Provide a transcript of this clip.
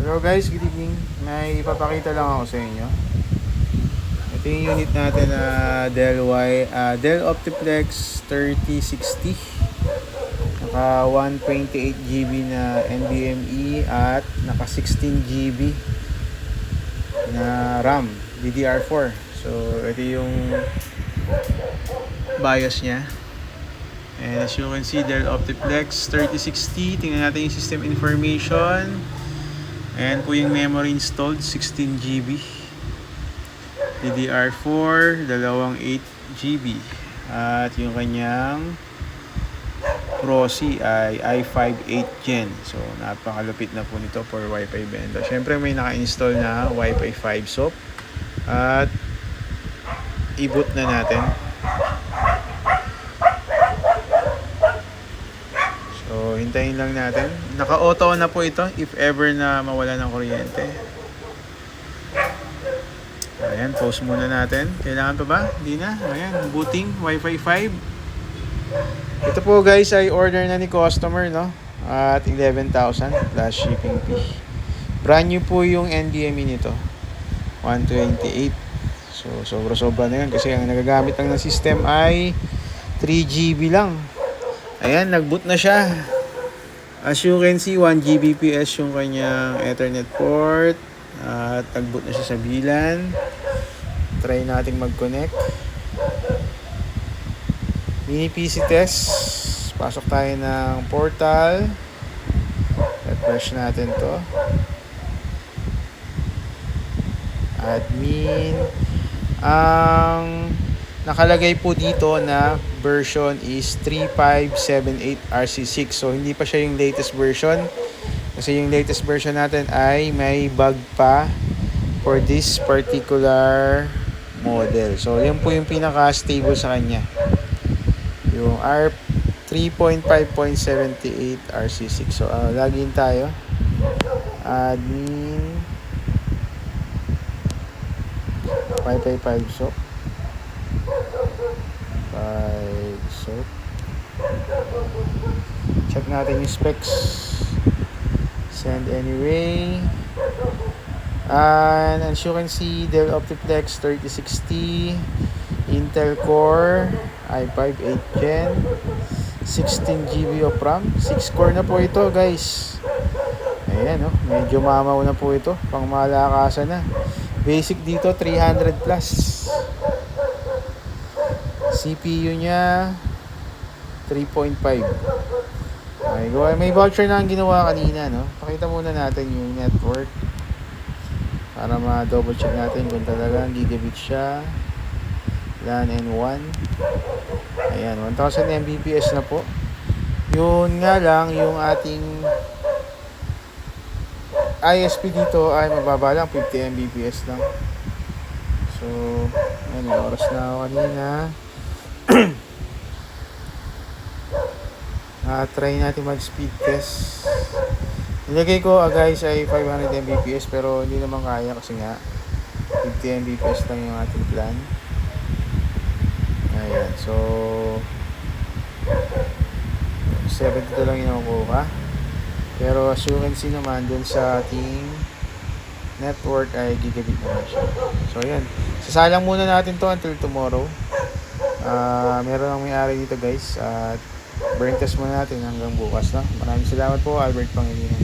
Hello guys, good evening. May ipapakita lang ako sa inyo. Ito yung unit natin na Dell Optiplex 3060. Naka 128 GB na NVMe at naka 16 GB na RAM DDR4. So ito yung BIOS niya. And as you can see, Dell Optiplex 3060. Tingnan natin yung system information. Ayan po yung memory installed, 16 GB. DDR4, dalawang 8 GB. At yung kanyang Proci ay i5 8 Gen. So, napakalupit na po nito for Wi-Fi banda. Siyempre, may naka-install na Wi-Fi 5 SOP. At i-boot na natin. So, hintayin lang natin. Naka-auto na po ito if ever na mawala ng kuryente. Ayan, pause muna natin. Kailangan pa ba? Hindi na. Ayan, booting, Wi-Fi 5. Ito po guys ay order na ni customer, no? At 11,000 plus shipping fee. Brand new po yung NVMe nito. 128. So, sobra-sobra na yun kasi ang nagagamit lang ng system ay 3 GB lang. Ayan, nag-boot na siya. As you can see, 1 Gbps yung kanyang Ethernet port. At nag-boot na siya sa VLAN. Try nating mag-connect. Mini PC test. Pasok tayo ng portal. Refresh natin to. Admin. Ang nakalagay po dito na version is 3578 RC6. So, hindi pa siya yung latest version. Kasi yung latest version natin ay may bug pa for this particular model. So, yan po yung pinaka-stable sa kanya. Yung R 3.5.78 RC6. So, login tayo. Admin. Wi-Fi 5 SOP. 5 SOP. Check natin yung specs. Send anyway. And as you can see, Dell Optiplex 3060, Intel Core i5 8 Gen, 16 GB of RAM, 6 core na po ito guys. Ayan, medyo mamaw na po ito, pang malakasan na. Basic dito 300 plus. CPU niya 3.5. Okay, may voucher na ang ginawa kanina, no? Pakita muna natin yung network para ma-double check natin kung talagang gigabit siya. LAN N1. Ayan, 1000 Mbps na po. Yun nga lang, yung ating ISP dito ay mababa lang, 50 Mbps lang. So, ayan, may oras na ako kanina. Try natin mag-speed test. Nilagay ko guys ay 500 Mbps pero hindi naman kaya kasi nga 50 Mbps lang yung ating plan. Ayan, so 70 lang yung nakukuha. Pero as you can see naman dun sa ating network ay gigabit naman siya. So ayan, sasalang muna natin to until tomorrow. Meron ang may-ari dito guys at burn test muna natin hanggang bukas, no? Maraming salamat po, Albert Pangilinan.